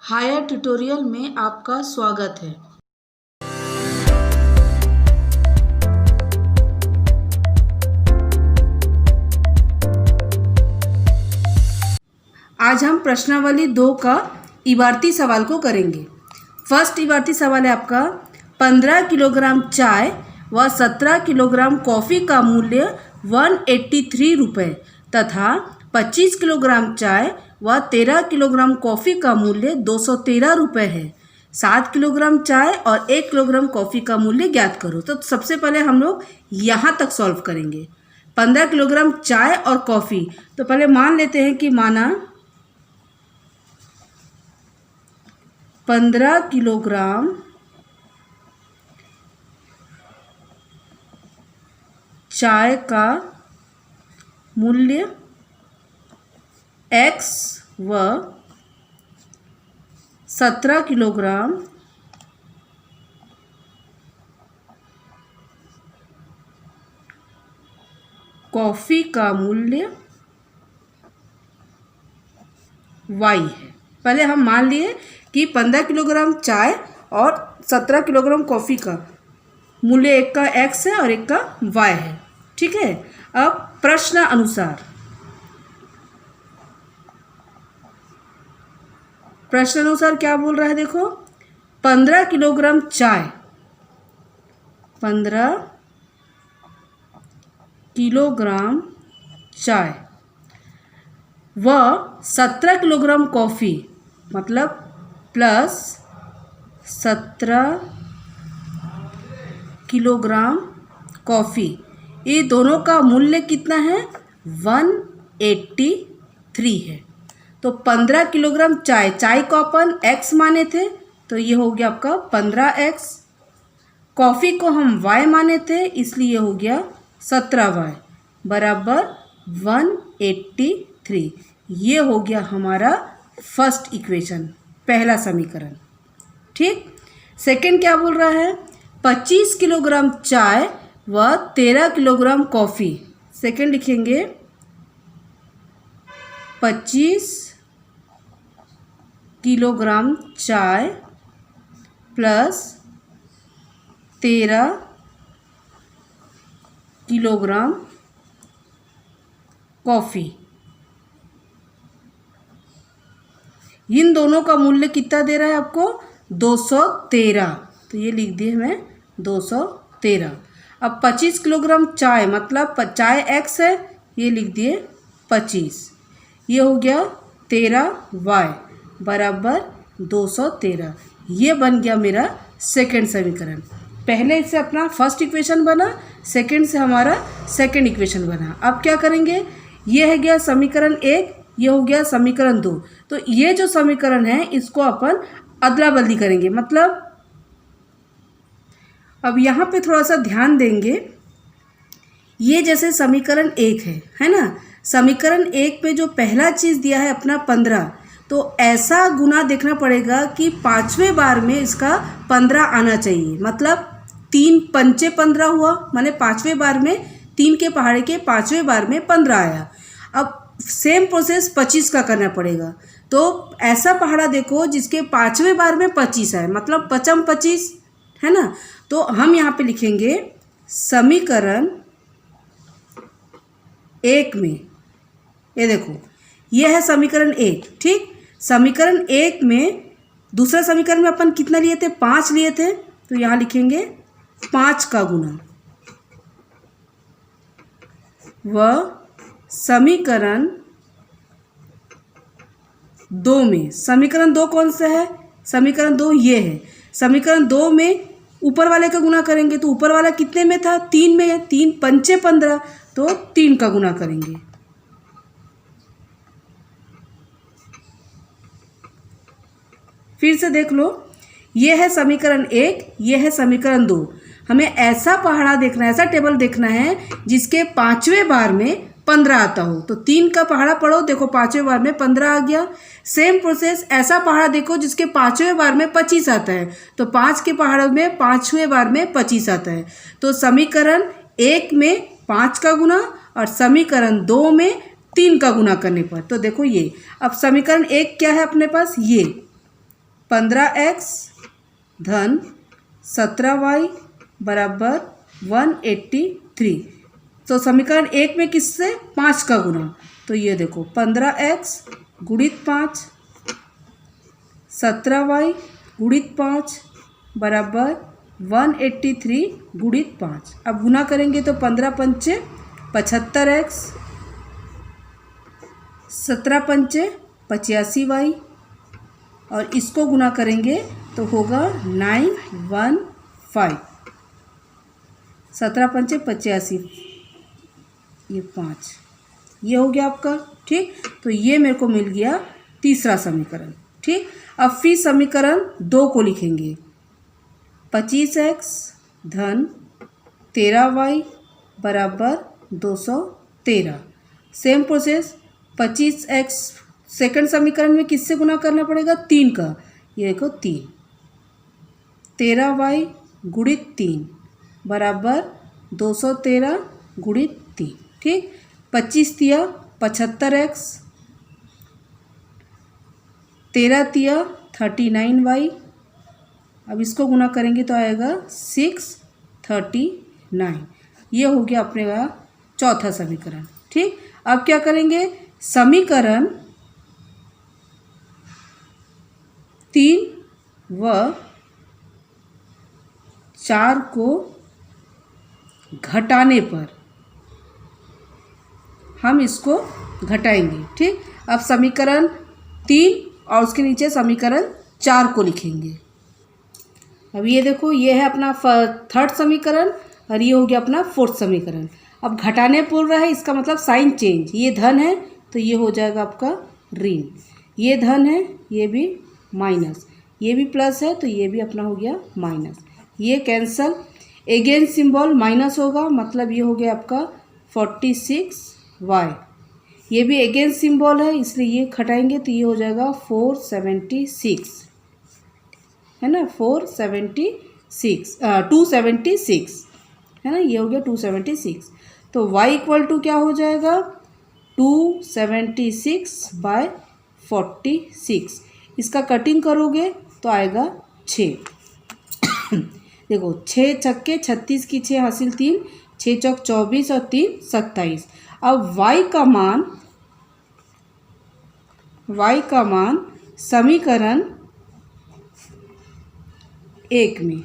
Higher tutorial में आपका स्वागत है। आज हम प्रश्नावली 2 का इबारती सवाल को करेंगे। फर्स्ट इबारती सवाल है आपका 15 किलोग्राम चाय व 17 किलोग्राम कॉफ़ी का मूल्य 183 रुपये तथा 25 किलोग्राम चाय व 13 किलोग्राम कॉफ़ी का मूल्य 213 रुपये है। 7 किलोग्राम चाय और 1 किलोग्राम कॉफ़ी का मूल्य ज्ञात करो। तो सबसे पहले हम लोग यहाँ तक सॉल्व करेंगे। 15 किलोग्राम चाय और कॉफ़ी, तो पहले मान लेते हैं कि माना 15 किलोग्राम चाय का मूल्य x व 17 किलोग्राम कॉफ़ी का मूल्य y है। पहले हम मान लिए कि 15 किलोग्राम चाय और 17 किलोग्राम कॉफ़ी का मूल्य एक का x है और एक का y है। ठीक है। अब प्रश्न अनुसार क्या बोल रहा है, देखो 15 किलोग्राम चाय, 15 किलोग्राम चाय व 17 किलोग्राम कॉफ़ी, मतलब प्लस 17 किलोग्राम कॉफ़ी, ये दोनों का मूल्य कितना है 183 है। तो 15 किलोग्राम चाय को अपन x माने थे, तो ये हो गया आपका 15x। कॉफ़ी को हम y माने थे, इसलिए हो गया 17y बराबर 183। ये हो गया हमारा फर्स्ट इक्वेशन, पहला समीकरण। ठीक। सेकंड क्या बोल रहा है, 25 किलोग्राम चाय व 13 किलोग्राम कॉफ़ी। सेकंड लिखेंगे 25 किलोग्राम चाय प्लस 13 किलोग्राम कॉफ़ी। इन दोनों का मूल्य कितना दे रहा है आपको 213, तो ये लिख दिए मैं 213। अब 25 किलोग्राम चाय, मतलब चाय x है, ये लिख दिए 25। ये हो गया 13y बराबर 213। ये बन गया मेरा सेकंड समीकरण। पहले से अपना फर्स्ट इक्वेशन बना, सेकंड से हमारा सेकंड इक्वेशन बना। अब क्या करेंगे, ये है गया समीकरण 1, ये हो गया समीकरण 2। तो ये जो समीकरण है इसको अपन अदला बदली करेंगे। मतलब अब यहाँ पे थोड़ा सा ध्यान देंगे, ये जैसे समीकरण 1 है ना। समीकरण 1 पे जो पहला चीज़ दिया है अपना 15, तो ऐसा गुना देखना पड़ेगा कि 5वें बार में इसका 15 आना चाहिए। मतलब 3 पंचे 15 हुआ, माने 5वें बार में 3 के पहाड़े के 5वें बार में 15 आया। अब सेम प्रोसेस 25 का करना पड़ेगा। तो ऐसा पहाड़ा देखो जिसके 5वें बार में 25 आए, मतलब 25 है ना। तो हम यहाँ पे लिखेंगे समीकरण 1 में, ये देखो ये है समीकरण 1। ठीक। समीकरण 1 में दूसरा समीकरण में अपन कितना लिए थे, 5 लिए थे, तो यहाँ लिखेंगे 5 का गुना। व समीकरण 2 में, समीकरण 2 कौन सा है, समीकरण 2 ये है। समीकरण 2 में ऊपर वाले का गुना करेंगे, तो ऊपर वाला कितने में था, 3 में है। 3 पंचे 15, तो 3 का गुना करेंगे। फिर से देख लो, ये है समीकरण 1, ये है समीकरण 2। हमें ऐसा पहाड़ा देखना है, ऐसा टेबल देखना है जिसके 5वें बार में 15 आता हो। तो 3 का पहाड़ा पढ़ो, देखो 5वें बार में 15 आ गया। सेम प्रोसेस ऐसा पहाड़ा देखो जिसके 5वें बार में 25 आता है, तो 5 के पहाड़ों में 5वें बार में 25 आता है। तो समीकरण 1 में 5 का गुना और समीकरण 2 में 3 का गुना करने पर, तो देखो ये। अब समीकरण 1 क्या है अपने पास, ये 15x धन 17y बराबर 183। तो समीकरण 1 में किससे 5 का गुना, तो ये देखो 15x गुणित 5 17y गुणित 5 बराबर 183 गुणित 5। अब गुना करेंगे तो 15 पंचे 75x 17 पंचे 85y और इसको गुना करेंगे तो होगा 915। 17 पंचे 85, ये 5, ये हो गया आपका। ठीक, तो ये मेरे को मिल गया तीसरा समीकरण। ठीक, अब फिर समीकरण 2 को लिखेंगे। 25x धन 13y बराबर 213। सेम प्रोसेस 25x सेकंड समीकरण में किससे गुना करना पड़ेगा, 3 का। ये देखो 3, 13y गुणित 3 बराबर 213 गुणित 3। ठीक, 25 तिया 75x 13 तिया 39y। अब इसको गुना करेंगे तो आएगा 639। ये हो गया अपने का चौथा समीकरण। ठीक, अब क्या करेंगे, समीकरण 3 व 4 को घटाने पर हम इसको घटाएंगे। ठीक, अब समीकरण 3 और उसके नीचे समीकरण 4 को लिखेंगे। अब ये देखो, ये है अपना थर्ड समीकरण और ये हो गया अपना फोर्थ समीकरण। अब घटाने बोल रहा है, इसका मतलब साइन चेंज। ये धन है तो ये हो जाएगा आपका ऋण, ये धन है ये भी माइनस, ये भी प्लस है तो ये भी अपना हो गया माइनस। ये कैंसल, अगेंस्ट सिंबल माइनस होगा, मतलब ये हो गया आपका 46y। ये भी अगेंस्ट सिंबल है इसलिए ये घटाएंगे तो ये हो जाएगा 476, है ना, 276 है ना, ये हो गया 276। तो y इक्वल टू क्या हो जाएगा, 276/46। इसका कटिंग करोगे तो आएगा 6। देखो 6 छक्के 36 की 6 हासिल 3, 6 चौक 24 और 3 27। अब y का मान समीकरण 1 में,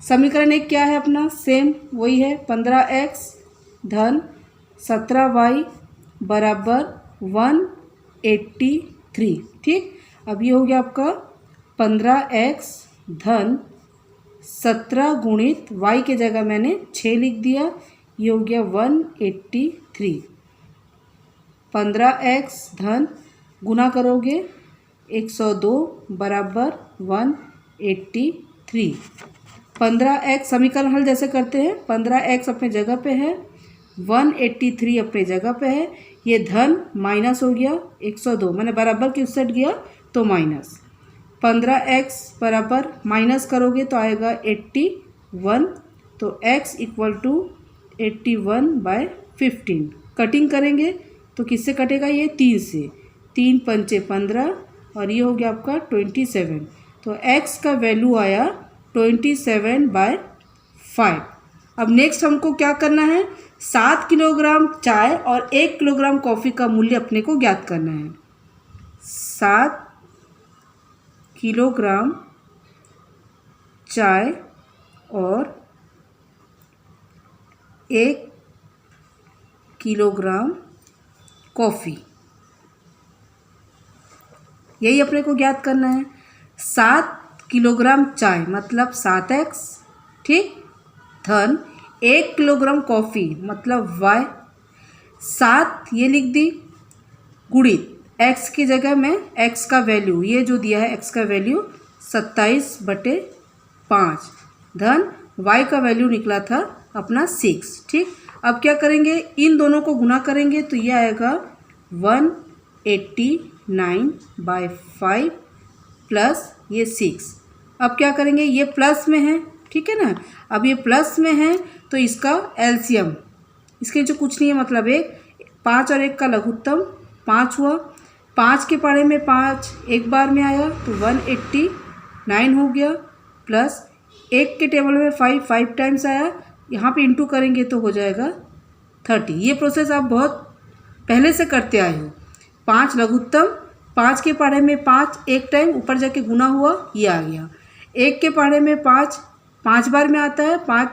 समीकरण 1 क्या है अपना, सेम वही है, 15x धन 17y बराबर 183। ठीक, अब ये हो गया आपका 15x धन 17 गुणित y के जगह मैंने 6 लिख दिया, ये हो गया 183। 15x धन गुना करोगे 102 बराबर 183। 15x समीकरण हल जैसे करते हैं, 15x अपने जगह पे है, 183 अपने जगह पे है, ये धन माइनस हो गया 102, मैंने बराबर की उस साइड गया तो माइनस। 15x बराबर माइनस करोगे तो आएगा 81, तो x इक्वल टू 81/15। कटिंग करेंगे तो किससे कटेगा, ये 3 से, 3 पंचे 15 और ये हो गया आपका 27। तो x का वैल्यू आया 27/5। अब नेक्स्ट हमको क्या करना है, 7 किलोग्राम चाय और 1 किलोग्राम कॉफ़ी का मूल्य अपने को ज्ञात करना है। 7 किलोग्राम चाय और 1 किलोग्राम कॉफ़ी, यही अपने को ज्ञात करना है। 7 किलोग्राम चाय मतलब 7x, ठीक, धन 1 किलोग्राम कॉफ़ी मतलब y, 7 ये लिख दी, गुणित x की जगह में x का वैल्यू, ये जो दिया है x का वैल्यू 27/5, धन y का वैल्यू निकला था अपना 6। ठीक, अब क्या करेंगे, इन दोनों को गुना करेंगे तो ये आएगा 189/5 प्लस ये 6। अब क्या करेंगे, ये प्लस में है, ठीक है ना, अब ये प्लस में है तो इसका एलसीएम, इसके जो कुछ नहीं है मतलब 1, 5 और 1 का लघुत्तम 5 हुआ, 5 के पढ़े में 5 एक बार में आया तो 189 हो गया, प्लस 1 के टेबल में 5 टाइम्स आया, यहाँ पे इंटू करेंगे तो हो जाएगा 30। ये प्रोसेस आप बहुत पहले से करते आए हो। 5 लघुत्तम, 5 के पढ़े में 5 एक टाइम ऊपर जाके गुना हुआ, ये आ गया। 1 के पढ़े में 5 बार में आता है, 5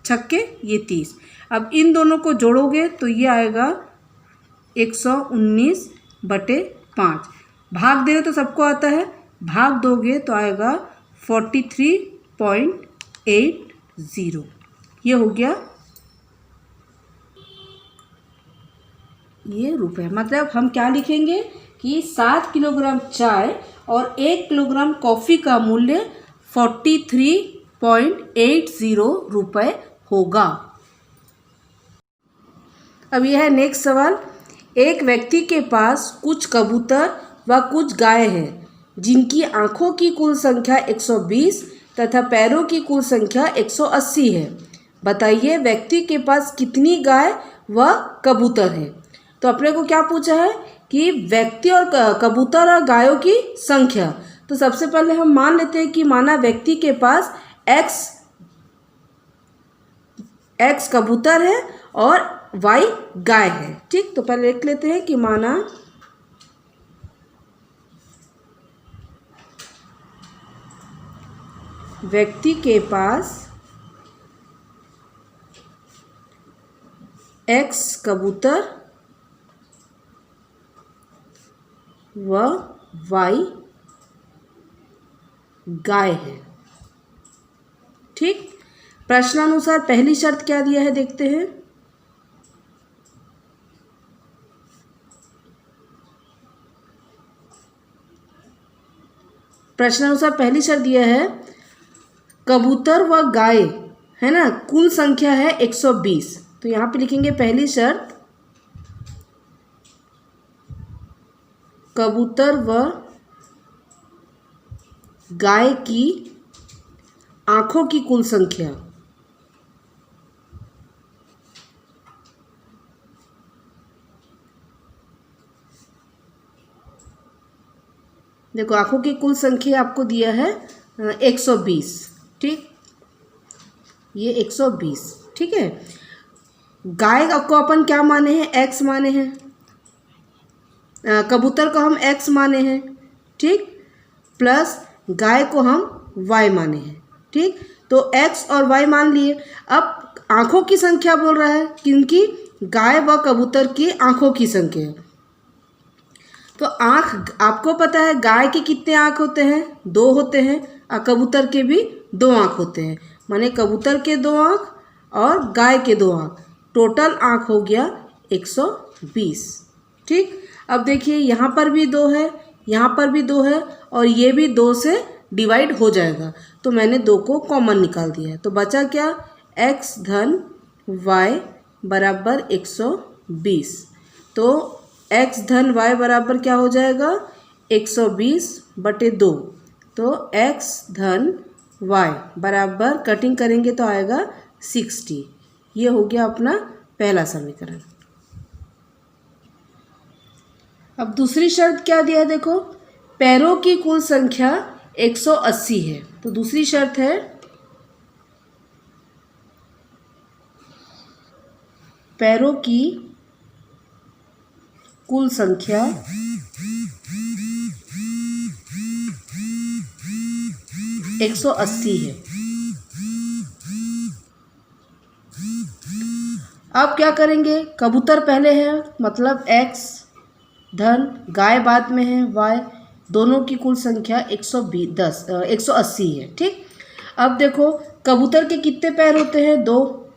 छक्के ये 30। अब इन दोनों को जोड़ोगे तो ये आएगा 119/5। भाग दे रहे तो सबको आता है, भाग दोगे तो आएगा 43.80। ये हो गया ये रुपए। मतलब हम क्या लिखेंगे कि 7 किलोग्राम चाय और 1 किलोग्राम कॉफ़ी का मूल्य 43.80 रुपये होगा। अब यह है नेक्स्ट सवाल। एक व्यक्ति के पास कुछ कबूतर व कुछ गाय हैं जिनकी आँखों की कुल संख्या 120 तथा पैरों की कुल संख्या 180 है। बताइए व्यक्ति के पास कितनी गाय व कबूतर है। तो अपने को क्या पूछा है कि व्यक्ति और कबूतर और गायों की संख्या। तो सबसे पहले हम मान लेते हैं कि माना व्यक्ति के पास x कबूतर है और y गाय है। ठीक, तो पहले लिख लेते हैं कि माना व्यक्ति के पास x कबूतर व y गाय है। ठीक, प्रश्नानुसार पहली शर्त क्या दिया है देखते हैं। प्रश्नानुसार पहली शर्त दिया है कबूतर व गाय है ना, कुल संख्या है 120। तो यहाँ पे लिखेंगे पहली शर्त कबूतर व गाय की आँखों की कुल संख्या। देखो आँखों की कुल संख्या आपको दिया है 120। ठीक, ये 120। ठीक है, गाय को अपन क्या माने हैं, x माने हैं, कबूतर को हम x माने हैं। ठीक, प्लस गाय को हम y माने हैं। ठीक, तो x और y मान लिए। अब आँखों की संख्या बोल रहा है, किनकी, गाय व कबूतर की आँखों की संख्या। तो आँख आपको पता है गाय के कितने आँख होते हैं, 2 होते हैं, और कबूतर के भी 2 आँख होते हैं। माने कबूतर के 2 आँख और गाय के 2 आँख, टोटल आँख हो गया 120। ठीक, अब देखिए यहाँ पर भी 2 है, यहाँ पर भी 2 है, और ये भी 2 से डिवाइड हो जाएगा। तो मैंने 2 को कॉमन निकाल दिया है। तो बचा क्या, x धन y बराबर 120। तो x धन y बराबर क्या हो जाएगा, 120/2। तो x धन y बराबर कटिंग करेंगे तो आएगा 60। ये हो गया अपना पहला समीकरण। अब दूसरी शर्त क्या दिया है देखो, पैरों की कुल संख्या 180 है। तो दूसरी शर्त है पैरों की कुल संख्या 180 है। अब क्या करेंगे, कबूतर पहले है मतलब x धन गाय बाद में है y, दोनों की कुल संख्या 180 है। ठीक, अब देखो कबूतर के कितने पैर होते हैं, 2,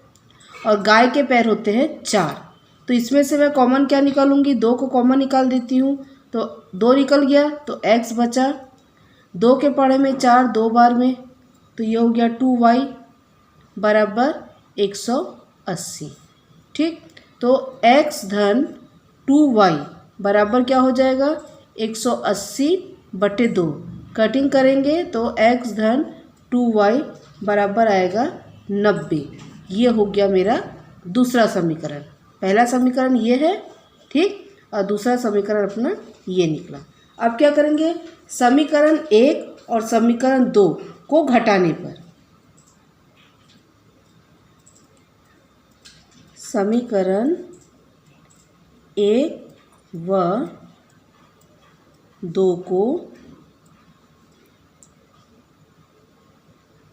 और गाय के पैर होते हैं 4। तो इसमें से मैं कॉमन क्या निकालूंगी, 2 को कॉमन निकाल देती हूँ। तो 2 निकल गया तो x बचा, 2 के पढ़े में 4 2 बार में, तो ये हो गया 2y बराबर 180। ठीक, तो x धन 2y बराबर क्या हो जाएगा, 180/2। कटिंग करेंगे तो x धन 2y बराबर आएगा 90। ये हो गया मेरा दूसरा समीकरण। पहला समीकरण ये है, ठीक, और दूसरा समीकरण अपना ये निकला। अब क्या करेंगे, समीकरण 1 और समीकरण 2 को घटाने पर समीकरण 1 व 2 को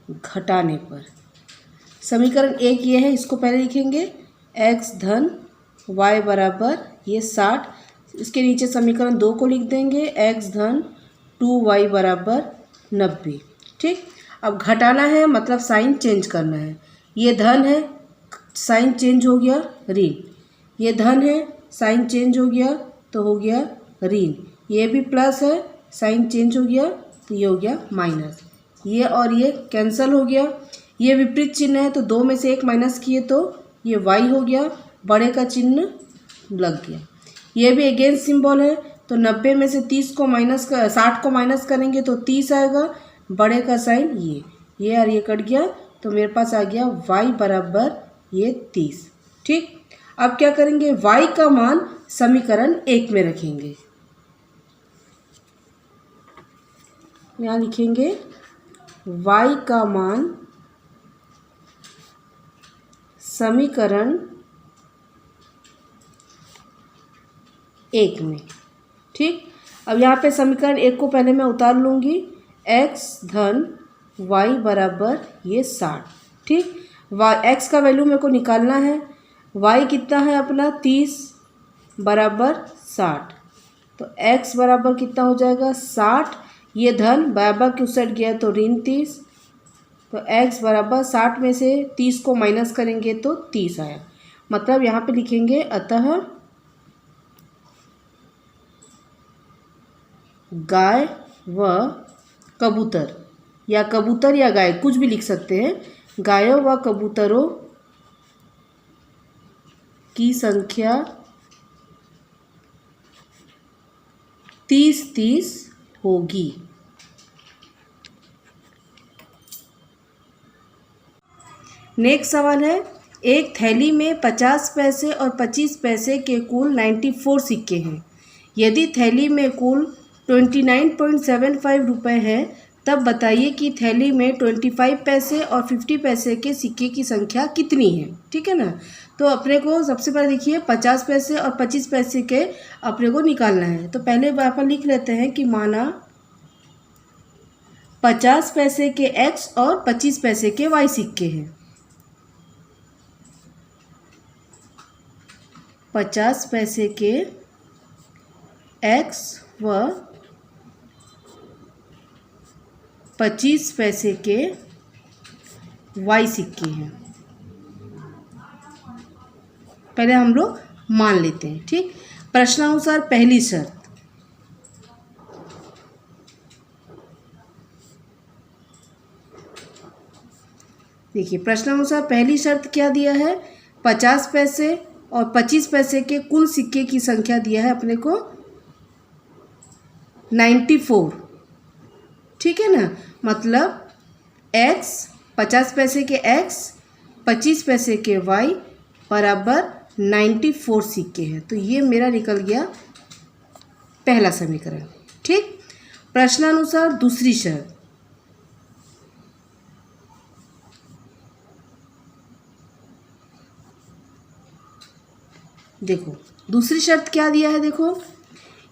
घटाने पर, समीकरण 1 ये है, इसको पहले लिखेंगे x धन y बराबर ये 60, इसके नीचे समीकरण 2 को लिख देंगे x धन 2y बराबर 90। ठीक, अब घटाना है मतलब साइन चेंज करना है। ये धन है, साइन चेंज हो गया ऋण, ये धन है, साइन चेंज हो गया तो हो गया ऋण, ये भी प्लस है, साइन चेंज हो गया तो ये हो गया माइनस, ये और ये कैंसिल हो गया, ये विपरीत चिन्ह है तो 2 में से 1 माइनस किए तो ये y हो गया, बड़े का चिन्ह लग गया। ये भी अगेंस्ट सिंबल है तो 90 में से 30 को माइनस कर 60 को माइनस करेंगे तो 30 आएगा, बड़े का साइन ये और ये कट गया तो मेरे पास आ गया y बराबर ये 30। ठीक, अब क्या करेंगे, y का मान समीकरण 1 में रखेंगे, यहाँ लिखेंगे y का मान समीकरण 1 में। ठीक, अब यहाँ पे समीकरण 1 को पहले मैं उतार लूँगी, x धन y बराबर ये 60। ठीक, x का वैल्यू मेरे को निकालना है, y कितना है अपना 30 बराबर 60, तो x बराबर कितना हो जाएगा 60, ये धन बराबर की उस साइड गया तो ऋण 30, तो x बराबर 60 में से 30 को माइनस करेंगे तो 30 आया। मतलब यहाँ पे लिखेंगे अतः गाय व कबूतर, या कबूतर या गाय कुछ भी लिख सकते हैं, गायों व कबूतरों की संख्या 30-30 होगी। नेक्स्ट सवाल है, एक थैली में 50 पैसे और 25 पैसे के कुल 94 सिक्के हैं। यदि थैली में कुल 29.75 रुपये हैं, तब बताइए कि थैली में 25 पैसे और 50 पैसे के सिक्के की संख्या कितनी है। ठीक है ना, तो अपने को सबसे पहले देखिए 50 पैसे और 25 पैसे के अपने को निकालना है। तो पहले यहाँ पर लिख लेते हैं कि माना 50 पैसे के x और 25 पैसे के y सिक्के हैं। 50 पैसे के x व 25 पैसे के y सिक्के हैं। पहले हम लोग मान लेते हैं। ठीक, प्रश्नानुसार पहली शर्त, देखिए प्रश्नानुसार पहली शर्त क्या दिया है, 50 पैसे और 25 पैसे के कुल सिक्के की संख्या दिया है अपने को 94। ठीक है ना, मतलब x 50 पैसे के x 25 पैसे के y बराबर 94 सिक्के हैं। तो ये मेरा निकल गया पहला समीकरण। ठीक, प्रश्नानुसार दूसरी शर्त, देखो दूसरी शर्त क्या दिया है, देखो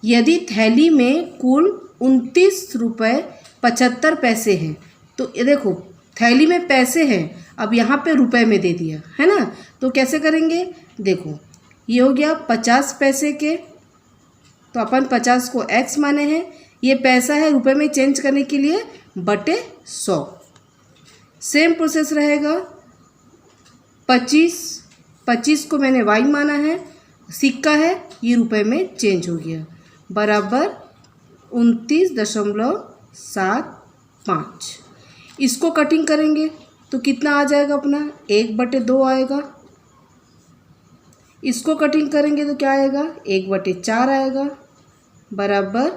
यदि थैली में कुल 29 रुपये 75 पैसे हैं, तो ये देखो थैली में पैसे हैं, अब यहाँ पे रुपए में दे दिया है ना, तो कैसे करेंगे, देखो ये हो गया 50 पैसे के, तो अपन 50 को x माने हैं, ये पैसा है रुपए में चेंज करने के लिए बटे 100। सेम प्रोसेस रहेगा 25 को मैंने y माना है, सिक्का है ये रुपए में चेंज हो गया, बराबर 29.75। इसको कटिंग करेंगे तो कितना आ जाएगा अपना 1/2 आएगा। इसको कटिंग करेंगे तो क्या आएगा 1/4 आएगा, बराबर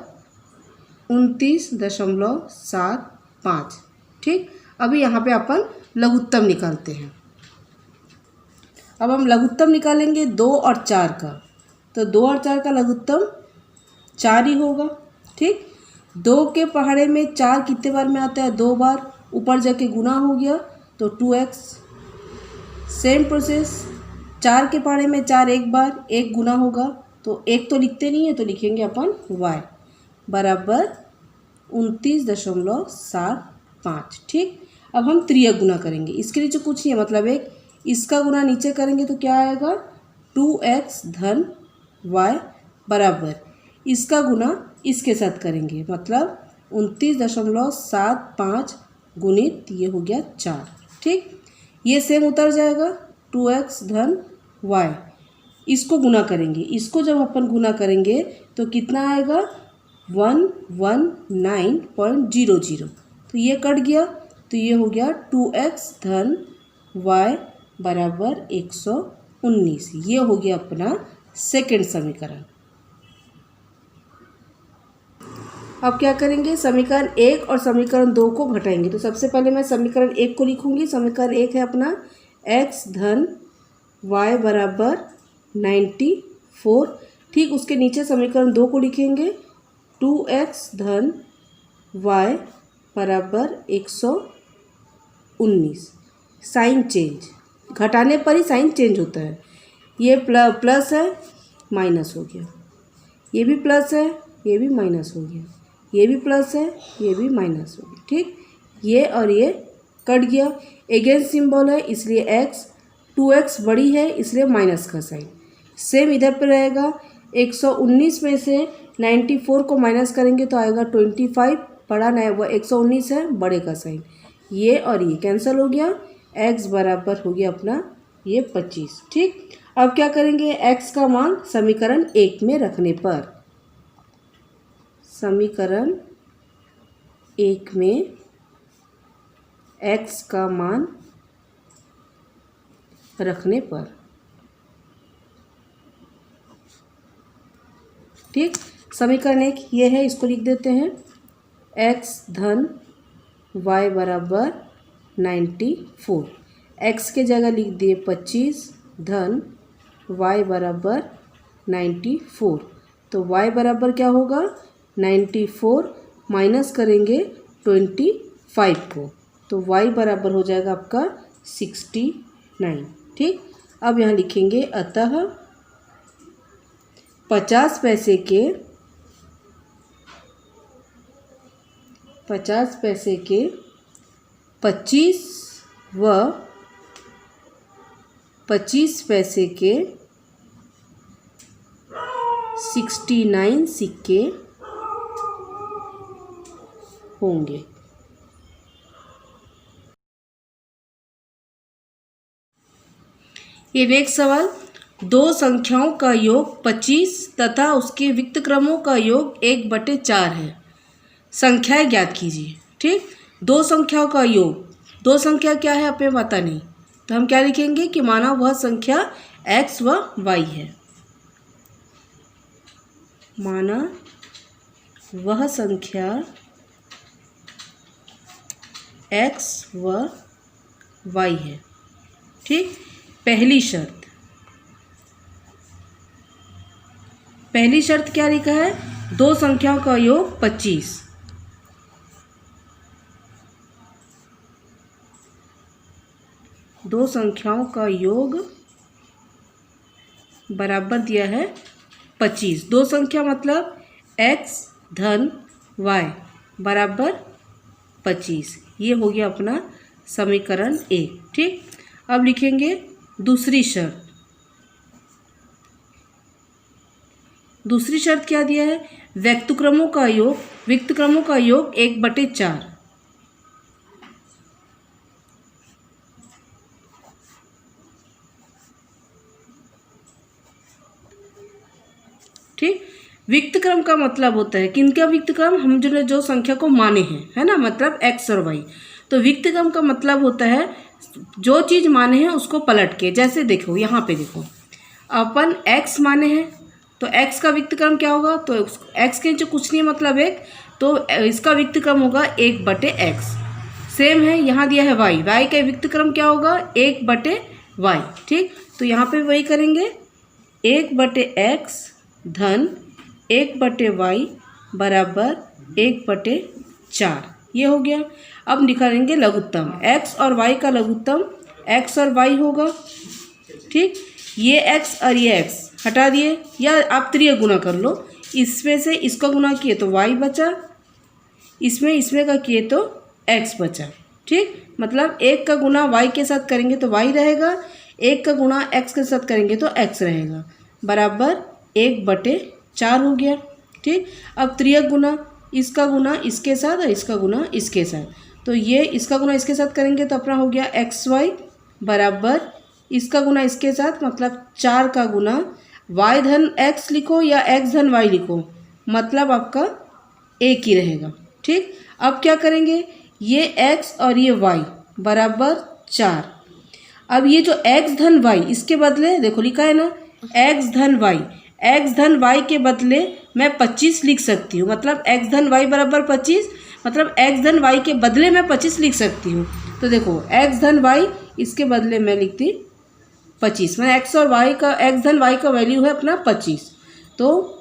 29.75। ठीक, अभी यहाँ पे अपन लघुत्तम निकालते हैं। अब हम लघुत्तम निकालेंगे 2 और 4 का, तो 2 और 4 का लघुत्तम 4 ही होगा। ठीक, 2 के पहाड़े में 4 कितने बार में आता है? 2 बार। ऊपर जाके गुना हो गया तो 2x। सेम प्रोसेस, 4 के पहाड़े में 4 एक बार, 1 गुना होगा तो 1 तो लिखते नहीं है तो लिखेंगे अपन y बराबर 29.75। ठीक, अब हम त्रियक गुना करेंगे। इसके नीचे कुछ नहीं है, मतलब एक इसका गुना नीचे करेंगे तो क्या आएगा? 2x धन y बराबर इसका गुना इसके साथ करेंगे, मतलब 29.75 गुणित ये हो गया 4। ठीक, ये सेम उतर जाएगा 2x धन y। इसको गुना करेंगे, इसको जब अपन गुना करेंगे तो कितना आएगा? 119.00। तो ये कट गया तो ये हो गया 2x धन y बराबर 119। ये हो गया अपना सेकंड समीकरण। अब क्या करेंगे? समीकरण 1 और समीकरण 2 को घटाएंगे। तो सबसे पहले मैं समीकरण 1 को लिखूंगी। समीकरण 1 है अपना x धन y बराबर 94। ठीक, उसके नीचे समीकरण 2 को लिखेंगे 2x धन y बराबर 119। साइन चेंज, घटाने पर ही साइन चेंज होता है। ये प्लस है, माइनस हो गया, ये भी प्लस है, ये भी माइनस हो गया, ये भी प्लस है, ये भी माइनस हो गया। ठीक, ये और ये कट गया। अगेंस्ट सिंबल है इसलिए x, 2x बड़ी है इसलिए माइनस का साइन। सेम इधर पे रहेगा। 119 में से 94 को माइनस करेंगे तो आएगा 25। बड़ा नहीं, वो 119 है, बड़े का साइन। ये और ये कैंसिल हो गया, x बराबर हो गया अपना ये 25। ठीक, अब क्या करेंगे? x का मान समीकरण 1 में रखने पर, समीकरण 1 में x का मान रखने पर, ठीक, समीकरण 1 ये है, इसको लिख देते हैं x धन y बराबर 94। x के जगह लिख दिए 25 धन y बराबर 94। तो y बराबर क्या होगा? 94 माइनस करेंगे 25 को तो y बराबर हो जाएगा आपका 69। ठीक, अब यहाँ लिखेंगे अतः 50 पैसे के 25 व 25 पैसे के 69 सिक्के होंगे। ये नेक्स्ट सवाल, दो संख्याओं का योग 25 तथा उसके विक्त क्रमों का योग 1/4 है। संख्याएं ज्ञात कीजिए। ठीक, दो संख्याओं का योग, दो संख्या क्या है हमें पता नहीं, तो हम क्या लिखेंगे कि माना वह संख्या x व y है। माना वह संख्या x व y है। ठीक, पहली शर्त क्या लिखा है? दो संख्याओं का योग 25। दो संख्याओं का योग बराबर दिया है 25। दो संख्या मतलब x धन y बराबर 25। ये हो गया अपना समीकरण 1। ठीक, अब लिखेंगे दूसरी शर्त। दूसरी शर्त क्या दिया है? विक्त क्रमों का योग 1/4। ठीक, विक्त क्रम का मतलब होता है किनका विक्त क्रम? हम जो संख्या को माने हैं, है ना, मतलब x और y। तो विक्त क्रम का मतलब होता है जो चीज़ माने हैं उसको पलट के। जैसे देखो यहाँ पे देखो, अपन x माने हैं तो x का विक्त क्रम क्या होगा? तो x के नीचे कुछ नहीं मतलब 1, तो इसका विक्त क्रम होगा 1/x। सेम है, यहाँ दिया है y का विक्त क्रम क्या होगा? 1/y। ठीक, तो यहाँ पे वही करेंगे 1/x धन 1/y बराबर 1/4, ये हो गया। अब निकालेंगे लघुत्तम, x और y का लघुत्तम x और y होगा। ठीक, ये x और ये x हटा दिए, या आप त्रिय गुना कर लो, इसमें से इसका गुना किए तो y बचा, इसमें का किए तो x बचा। ठीक, मतलब 1 का गुना y के साथ करेंगे तो y रहेगा, 1 का गुना x के साथ करेंगे तो x रहेगा, बराबर 1/4 हो गया। ठीक, अब त्रियक गुना, इसका गुना इसके साथ और इसका गुना इसके साथ, तो ये इसका गुना इसके साथ करेंगे तो अपना हो गया xy बराबर इसका गुना इसके साथ, मतलब 4 का गुना y धन x लिखो या x धन y लिखो, मतलब आपका एक ही रहेगा। ठीक, अब क्या करेंगे, ये x और ये y बराबर 4। अब ये जो x धन y, इसके बदले देखो लिखा है ना x धन y, x धन y के बदले मैं 25 लिख सकती हूँ, मतलब x धन y बराबर 25, मतलब x धन y के बदले मैं 25 लिख सकती हूँ। तो देखो x धन y, इसके बदले मैं लिखती 25, मैं x और y का, x धन y का वैल्यू है अपना 25, तो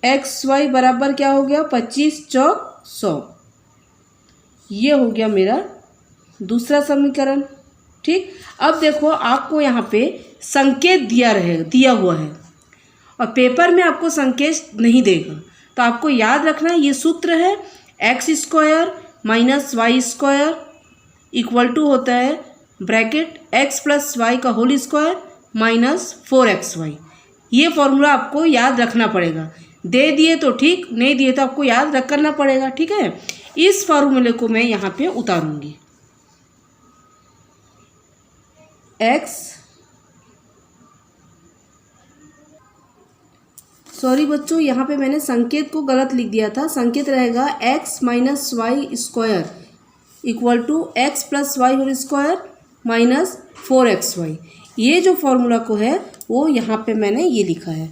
एक्स वाई बराबर क्या हो गया, 25 चौक 100, ये हो गया मेरा दूसरा समीकरण। ठीक, अब देखो आपको यहाँ पे संकेत दिया हुआ है और पेपर में आपको संकेत नहीं देगा, तो आपको याद रखना ये सूत्र है x² minus y² equal to होता है ब्रैकेट x प्लस वाई का होल स्क्वायर माइनस 4xy। ये फॉर्मूला आपको याद रखना पड़ेगा, दे दिए तो ठीक, नहीं दिए तो आपको याद करना पड़ेगा। ठीक है, इस फॉर्मूले को मैं यहाँ पे उतारूंगी, सॉरी बच्चों, यहाँ पे मैंने संकेत को गलत लिख दिया था, संकेत रहेगा x minus y square equal to x plus y whole square minus 4xy। ये जो फॉर्मूला को है वो यहाँ पे मैंने ये लिखा है,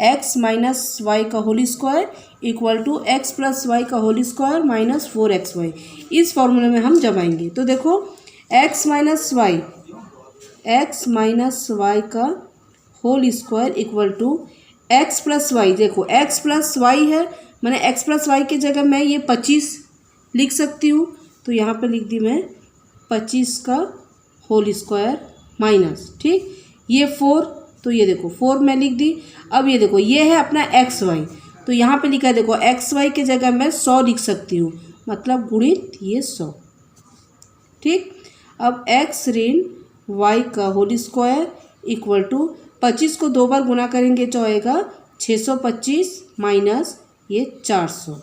x माइनस वाई का whole square equal to x plus y का होल स्क्वायर माइनस 4xy। इस फॉर्मूले में हम जमाएंगे तो देखो x माइनस वाई का whole square equal to x plus y, देखो x प्लस वाई है, मैंने x प्लस वाई की जगह मैं ये 25 लिख सकती हूँ, तो यहाँ पे लिख दी मैं 25 का होल स्क्वायर माइनस, ठीक, ये 4, तो ये देखो 4 मैं लिख दी। अब ये देखो ये है अपना एक्स वाई, तो यहाँ पे लिखा है देखो एक्स वाई की जगह मैं 100 लिख सकती हूँ, मतलब गुणित ये 100। ठीक, अब x ऋण वाई का होल स्क्वायर इक्वल टू 25 को 2 बार गुना करेंगे तो आएगा 625 माइनस ये 400।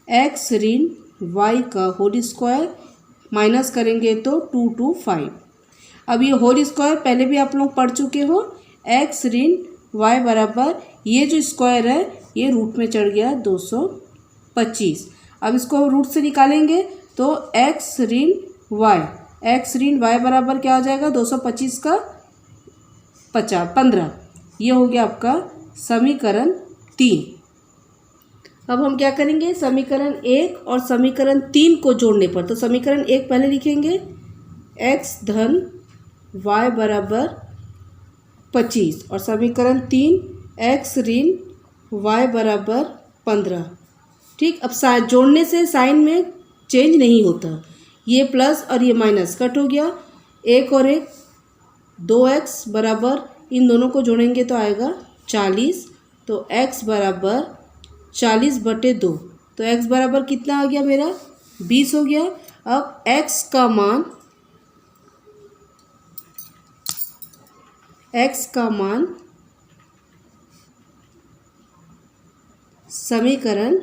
x ऋण वाई का होल स्क्वायर माइनस करेंगे तो 225। अब ये होल स्क्वायर पहले भी आप लोग पढ़ चुके हो, x ऋण वाई बराबर ये जो स्क्वायर है ये रूट में चढ़ गया 225। अब इसको रूट से निकालेंगे तो x ऋण वाई बराबर क्या हो जाएगा, 225 का 15, ये हो गया आपका समीकरण 3। अब हम क्या करेंगे, समीकरण 1 और समीकरण 3 को जोड़ने पर, तो समीकरण 1 पहले लिखेंगे x धन y बराबर 25 और समीकरण 3 x ऋण y बराबर 15। ठीक, अब जोड़ने से साइन में चेंज नहीं होता, ये प्लस और ये माइनस कट हो गया, 1 और 1 2x बराबर, इन दोनों को जोड़ेंगे तो आएगा 40, तो x बराबर 40/2, तो x बराबर कितना आ गया मेरा 20 हो गया। अब x का मान समीकरण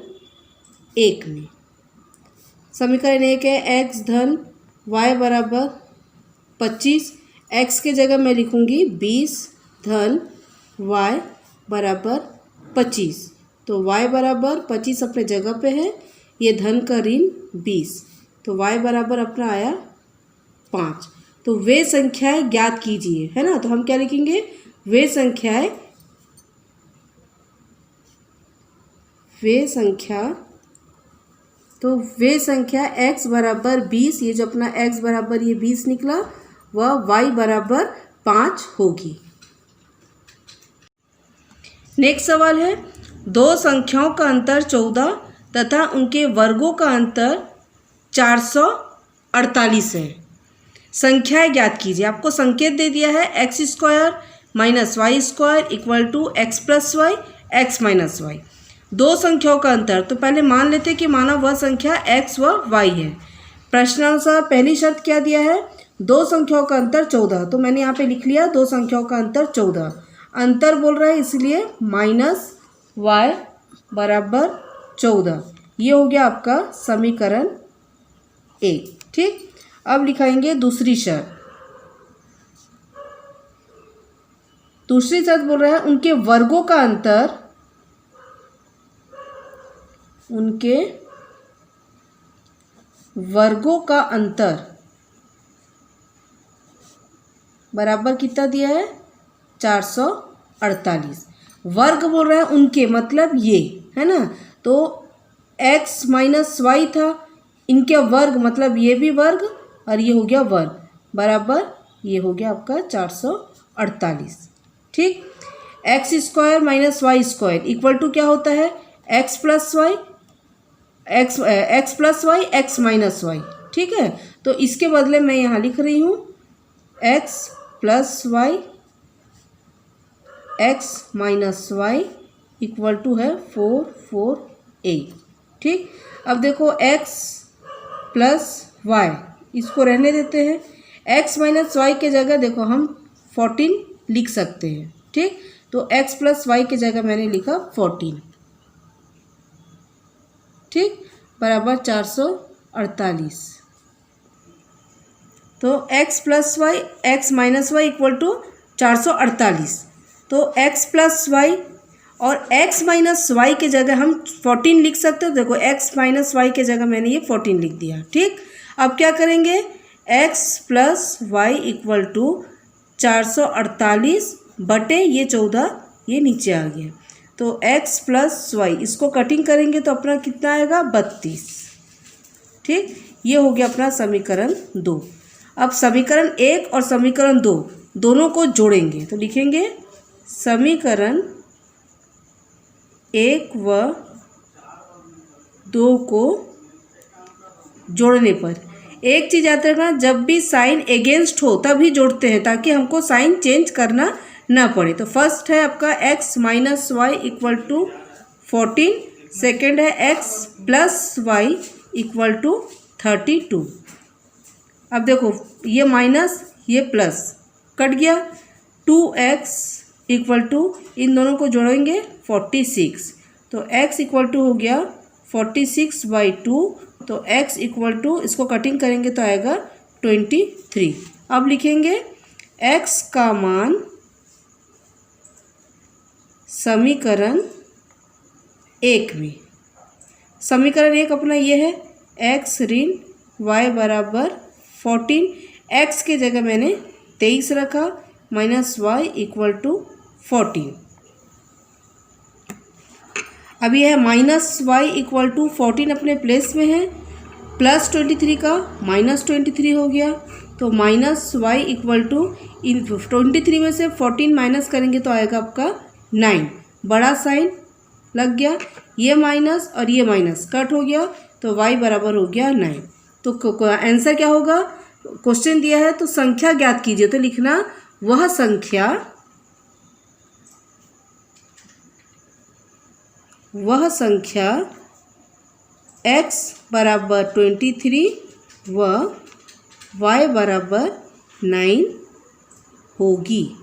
1 में, समीकरण 1 है x धन y बराबर 25, x के जगह मैं लिखूंगी 20 धन y बराबर 25, तो y बराबर 25 अपने जगह पे है, ये धन का ऋण 20, तो y बराबर अपना आया 5। तो वे संख्याएं ज्ञात कीजिए, है ना, तो हम क्या लिखेंगे, वे संख्या x बराबर 20, ये जो अपना x बराबर ये 20 निकला, वह y बराबर 5 होगी। नेक्स्ट सवाल है, दो संख्याओं का अंतर 14 तथा उनके वर्गों का अंतर 448 है। संख्याएं ज्ञात कीजिए। आपको संकेत दे दिया है x square minus y square equal to x plus y x minus y. दो संख्याओं का अंतर, तो पहले मान लेते कि माना वह संख्या एक्स व वाई है। प्रश्नानुसार पहली शर्त क्या दिया है, दो संख्याओं का अंतर 14, तो मैंने यहाँ पे लिख लिया दो संख्याओं का अंतर 14। अंतर बोल रहा है इसलिए माइनस वाई बराबर 14। ये हो गया आपका समीकरण 1। ठीक, अब लिखाएंगे दूसरी शर्त। दूसरी शर्त बोल रहा है उनके वर्गों का अंतर, उनके वर्गों का अंतर बराबर कितना दिया है 448। वर्ग बोल रहा है उनके, मतलब ये है ना, तो x माइनस वाई था, इनके वर्ग मतलब ये भी वर्ग और ये हो गया वर्ग, बराबर ये हो गया आपका 448। ठीक, x square minus y square equal to क्या होता है x plus y x minus y. ठीक है, तो इसके बदले मैं यहाँ लिख रही हूँ x plus y x minus y equal to है 448। ठीक, अब देखो x प्लस वाई इसको रहने देते हैं, x माइनस वाई के जगह देखो हम 14 लिख सकते हैं। ठीक, तो x प्लस वाई के जगह मैंने लिखा 14। ठीक, बराबर 448। तो x plus y x minus y equal to 448। तो x प्लस वाई और x माइनस वाई के जगह हम 14 लिख सकते हो। देखो x माइनस वाई के जगह मैंने ये 14 लिख दिया। ठीक, अब क्या करेंगे x plus y equal to 448 बटे ये 14, ये नीचे आ गया, तो x प्लस वाई इसको कटिंग करेंगे तो अपना कितना आएगा 32। ठीक, ये हो गया अपना समीकरण 2। अब समीकरण 1 और समीकरण 2 दोनों को जोड़ेंगे तो लिखेंगे समीकरण 1 व 2 को जोड़ने पर एक चीज़ याद रखना, जब भी साइन अगेंस्ट हो तभी जोड़ते हैं ताकि हमको साइन चेंज करना ना पड़े। तो फर्स्ट है आपका x minus y equal to 14, second है x plus y equal to 32। अब देखो ये माइनस ये प्लस कट गया, 2x इक्वल टू इन दोनों को जोड़ेंगे 46, तो x इक्वल टू हो गया 46/2, तो x इक्वल टू इसको कटिंग करेंगे तो आएगा 23। अब लिखेंगे x का मान समीकरण 1 में। समीकरण 1 अपना ये है x ऋण y बराबर 14, x के जगह मैंने 23 रखा माइनस y इक्वल टू 14। अब यह है माइनस वाई इक्वल टू 14 अपने प्लेस में है, प्लस 23 का माइनस 23 हो गया, तो माइनस वाई इक्वल टू इन 23 में से 14 माइनस करेंगे तो आएगा आपका 9, बड़ा साइन लग गया, ये माइनस और ये माइनस कट हो गया, तो y बराबर हो गया 9। तो आंसर क्या होगा, क्वेश्चन दिया है तो संख्या ज्ञात कीजिए, तो लिखना वह संख्या x बराबर 23 व y बराबर 9 होगी।